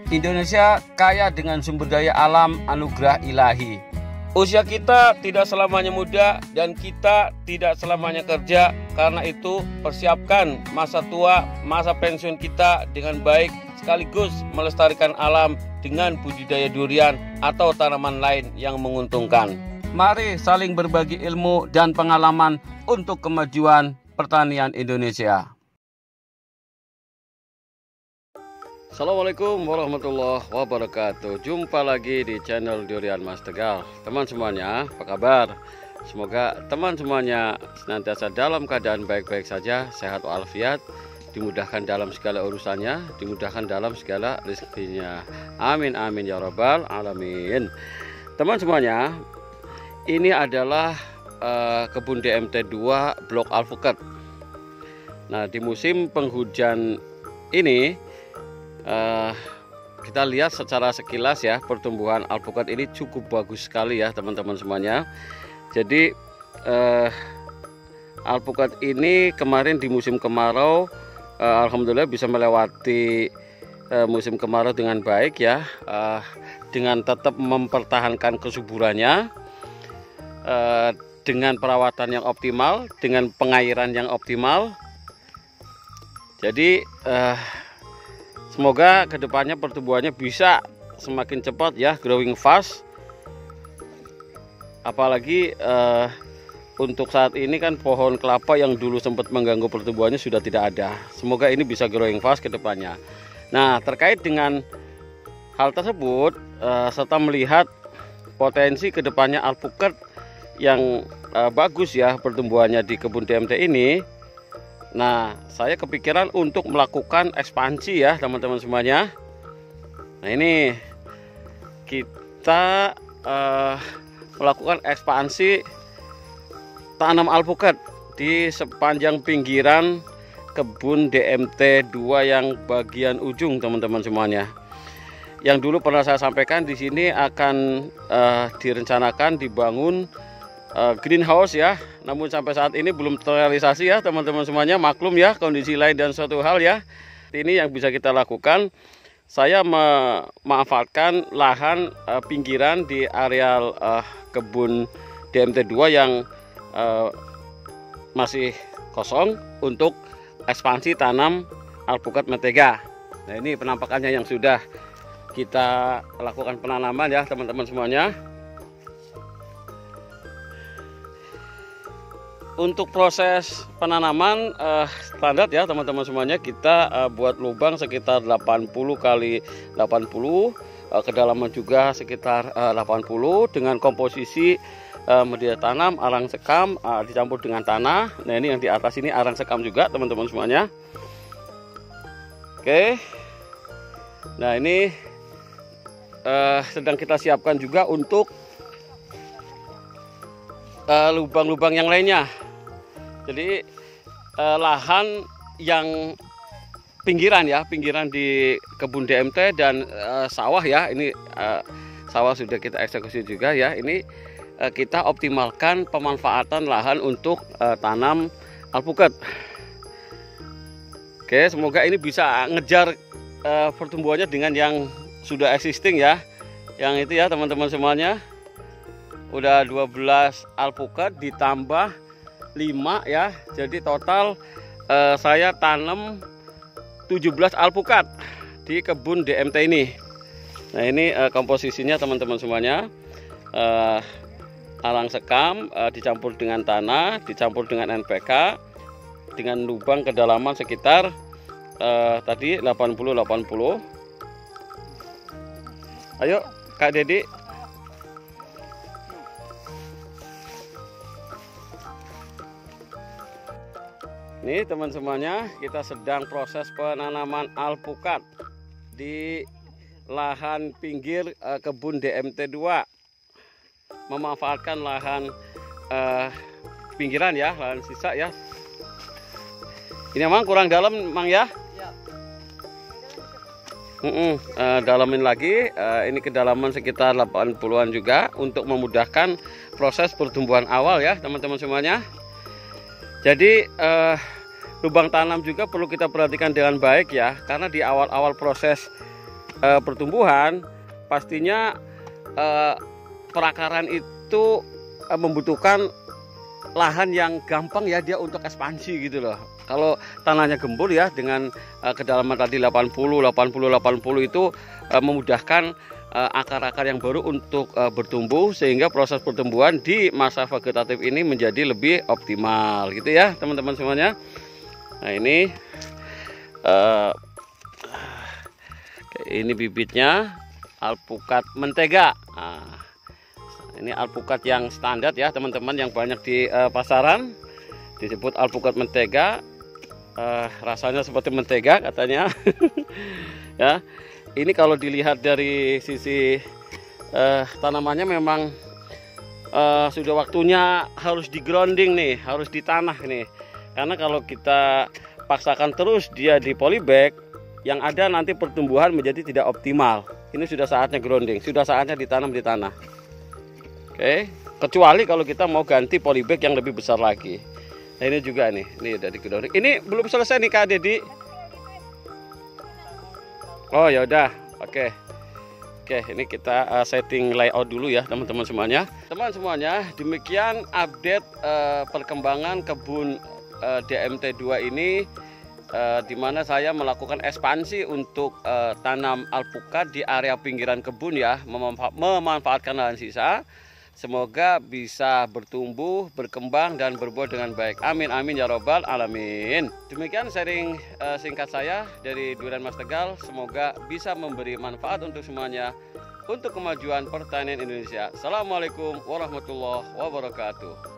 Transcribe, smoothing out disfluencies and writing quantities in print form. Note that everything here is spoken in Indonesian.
Indonesia kaya dengan sumber daya alam anugerah ilahi. Usia kita tidak selamanya muda dan kita tidak selamanya kerja. Karena itu persiapkan masa tua, masa pensiun kita dengan baik, sekaligus melestarikan alam dengan budidaya durian atau tanaman lain yang menguntungkan. Mari saling berbagi ilmu dan pengalaman untuk kemajuan pertanian Indonesia. Assalamualaikum warahmatullahi wabarakatuh. Jumpa lagi di channel Durian Mas Tegal. Teman semuanya, apa kabar? Semoga teman semuanya senantiasa dalam keadaan baik-baik saja, sehat walafiat, dimudahkan dalam segala urusannya, dimudahkan dalam segala rezekinya. Amin amin ya rabbal alamin. Teman semuanya, ini adalah kebun DMT 2 Blok Alpukat. Nah, di musim penghujan ini kita lihat secara sekilas ya, pertumbuhan alpukat ini cukup bagus sekali ya teman-teman semuanya. Jadi alpukat ini kemarin di musim kemarau alhamdulillah bisa melewati musim kemarau dengan baik ya, dengan tetap mempertahankan kesuburannya, dengan perawatan yang optimal, dengan pengairan yang optimal. Jadi semoga kedepannya pertumbuhannya bisa semakin cepat ya, growing fast. Apalagi untuk saat ini kan pohon kelapa yang dulu sempat mengganggu pertumbuhannya sudah tidak ada. Semoga ini bisa growing fast kedepannya. Nah, terkait dengan hal tersebut serta melihat potensi kedepannya alpukat yang bagus ya pertumbuhannya di kebun DMT ini. Nah, saya kepikiran untuk melakukan ekspansi ya teman-teman semuanya. Nah, ini kita melakukan ekspansi tanam alpukat di sepanjang pinggiran kebun DMT 2 yang bagian ujung teman-teman semuanya. Yang dulu pernah saya sampaikan, di sini akan direncanakan dibangun greenhouse ya, namun sampai saat ini belum terrealisasi ya teman-teman semuanya. Maklum ya, kondisi lain dan suatu hal ya. Ini yang bisa kita lakukan. Saya memanfaatkan lahan pinggiran di areal kebun DMT 2 yang masih kosong untuk ekspansi tanam alpukat mentega. Nah, ini penampakannya yang sudah kita lakukan penanaman ya teman-teman semuanya. Untuk proses penanaman standar ya teman-teman semuanya, kita buat lubang sekitar 80 kali 80, kedalaman juga sekitar 80 dengan komposisi media tanam, arang sekam dicampur dengan tanah. Nah, ini yang di atas ini arang sekam juga teman-teman semuanya. Oke. Nah, ini sedang kita siapkan juga untuk lubang-lubang yang lainnya. Jadi lahan yang pinggiran ya, pinggiran di kebun DMT dan sawah ya, ini sawah sudah kita eksekusi juga ya. Ini kita optimalkan pemanfaatan lahan untuk tanam alpukat. Oke, semoga ini bisa ngejar pertumbuhannya dengan yang sudah existing ya. Yang itu ya teman-teman semuanya. Udah 12 alpukat ditambah 5 ya, jadi total saya tanam 17 alpukat di kebun DMT ini. Nah, ini komposisinya teman-teman semuanya, arang sekam dicampur dengan tanah, dicampur dengan NPK, dengan lubang kedalaman sekitar tadi 80. Ayo Kak Dedi. Ini teman semuanya, kita sedang proses penanaman alpukat di lahan pinggir kebun DMT 2. Memanfaatkan lahan pinggiran ya, lahan sisa ya. Ini memang kurang dalam Mang ya? Dalamin lagi, ini kedalaman sekitar 80-an juga untuk memudahkan proses pertumbuhan awal ya teman-teman semuanya. Jadi lubang tanam juga perlu kita perhatikan dengan baik ya, karena di awal-awal proses pertumbuhan, pastinya perakaran itu membutuhkan lahan yang gampang ya dia untuk ekspansi gitu loh. Kalau tanahnya gembur ya dengan kedalaman tadi 80 itu memudahkan akar-akar yang baru untuk bertumbuh, sehingga proses pertumbuhan di masa vegetatif ini menjadi lebih optimal gitu ya teman-teman semuanya. Nah ini bibitnya alpukat mentega. Nah, ini alpukat yang standar ya teman-teman, yang banyak di pasaran, disebut alpukat mentega. Rasanya seperti mentega katanya. Ya, ini kalau dilihat dari sisi tanamannya memang sudah waktunya harus di grounding nih, harus di tanah nih. Karena kalau kita paksakan terus dia di polybag, yang ada nanti pertumbuhan menjadi tidak optimal. Ini sudah saatnya grounding, sudah saatnya ditanam di tanah. Oke, kecuali kalau kita mau ganti polybag yang lebih besar lagi. Nah ini juga nih, ini udah di grounding. Ini belum selesai nih Kak Dedi. Oh ya udah, oke. Oke, ini kita setting layout dulu ya teman-teman semuanya. Teman semuanya, demikian update perkembangan kebun DMT2 ini, di mana saya melakukan ekspansi untuk tanam alpukat di area pinggiran kebun ya, memanfaatkan lahan sisa. Semoga bisa bertumbuh, berkembang, dan berbuah dengan baik. Amin, amin, ya robbal alamin. Demikian sharing singkat saya dari Durian Mas Tegal. Semoga bisa memberi manfaat untuk semuanya, untuk kemajuan pertanian Indonesia. Assalamualaikum warahmatullahi wabarakatuh.